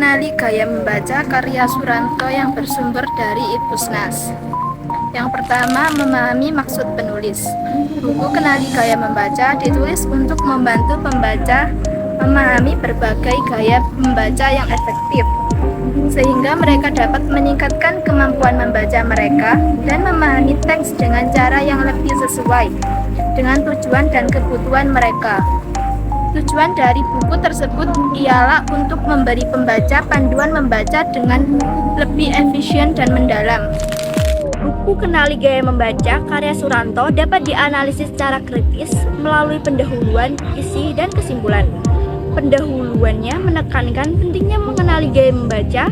kenali gaya membaca karya Suranto yang bersumber dari Ipusnas. Yang pertama, memahami maksud penulis. Buku Kenali Gaya Membaca ditulis untuk membantu pembaca memahami berbagai gaya membaca yang efektif, sehingga mereka dapat meningkatkan kemampuan membaca mereka dan memahami teks dengan cara yang lebih sesuai dengan tujuan dan kebutuhan mereka. Tujuan dari buku tersebut ialah untuk memberi pembaca panduan membaca dengan lebih efisien dan mendalam. Buku Kenali Gaya Membaca karya Suranto dapat dianalisis secara kritis melalui pendahuluan, isi, dan kesimpulan. Pendahuluannya menekankan pentingnya mengenali gaya membaca,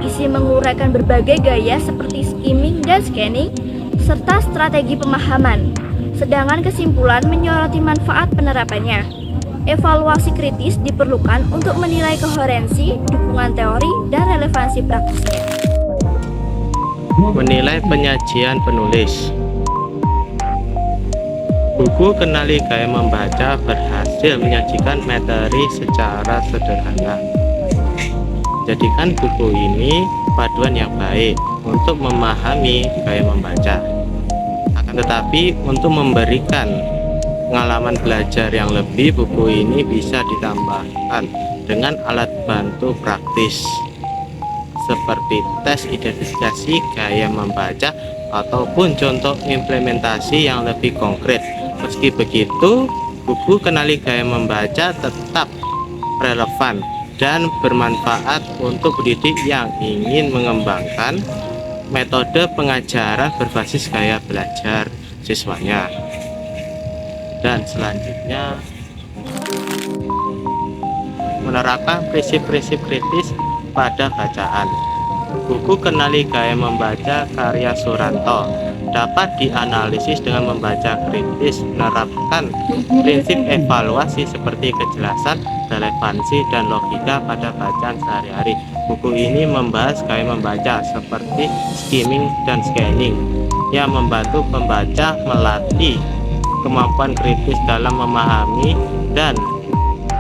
isi menguraikan berbagai gaya seperti skimming dan scanning, serta strategi pemahaman. Sedangkan kesimpulan menyoroti manfaat penerapannya. Evaluasi kritis diperlukan untuk menilai koherensi, dukungan teori, dan relevansi praktisnya. Menilai penyajian penulis. Buku Kenali Gaya Membaca berhasil menyajikan materi secara sederhana. Jadikan buku ini paduan yang baik untuk memahami gaya membaca. Akan tetapi, untuk memberikan pengalaman belajar yang lebih, buku ini bisa ditambahkan dengan alat bantu praktis seperti tes identifikasi gaya membaca ataupun contoh implementasi yang lebih konkret. Meski begitu, buku Kenali Gaya Membaca tetap relevan dan bermanfaat untuk pendidik yang ingin mengembangkan metode pengajaran berbasis gaya belajar siswanya. Dan selanjutnya, menerapkan prinsip-prinsip kritis pada bacaan. Buku Kenali Gaya Membaca karya Suranto dapat dianalisis dengan membaca kritis, menerapkan prinsip evaluasi seperti kejelasan, relevansi, dan logika pada bacaan sehari-hari. Buku ini membahas gaya membaca seperti skimming dan scanning yang membantu pembaca melatih kemampuan kritis dalam memahami dan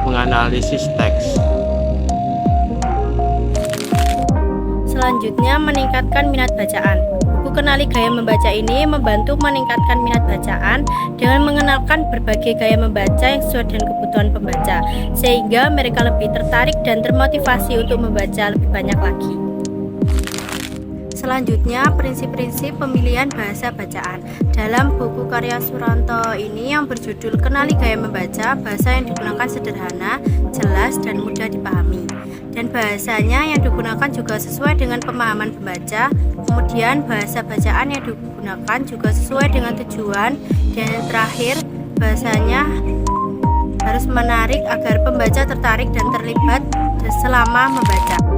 menganalisis teks. Selanjutnya, meningkatkan minat bacaan. Buku Kenali Gaya Membaca ini membantu meningkatkan minat bacaan dengan mengenalkan berbagai gaya membaca yang sesuai dengan kebutuhan pembaca, sehingga mereka lebih tertarik dan termotivasi untuk membaca lebih banyak lagi. Selanjutnya, prinsip-prinsip pemilihan bahasa bacaan. Dalam buku karya Suranto ini yang berjudul Kenali Gaya Membaca, bahasa yang digunakan sederhana, jelas, dan mudah dipahami. Dan bahasanya yang digunakan juga sesuai dengan pemahaman pembaca. Kemudian bahasa bacaan yang digunakan juga sesuai dengan tujuan. Dan yang terakhir, bahasanya harus menarik agar pembaca tertarik dan terlibat selama membaca.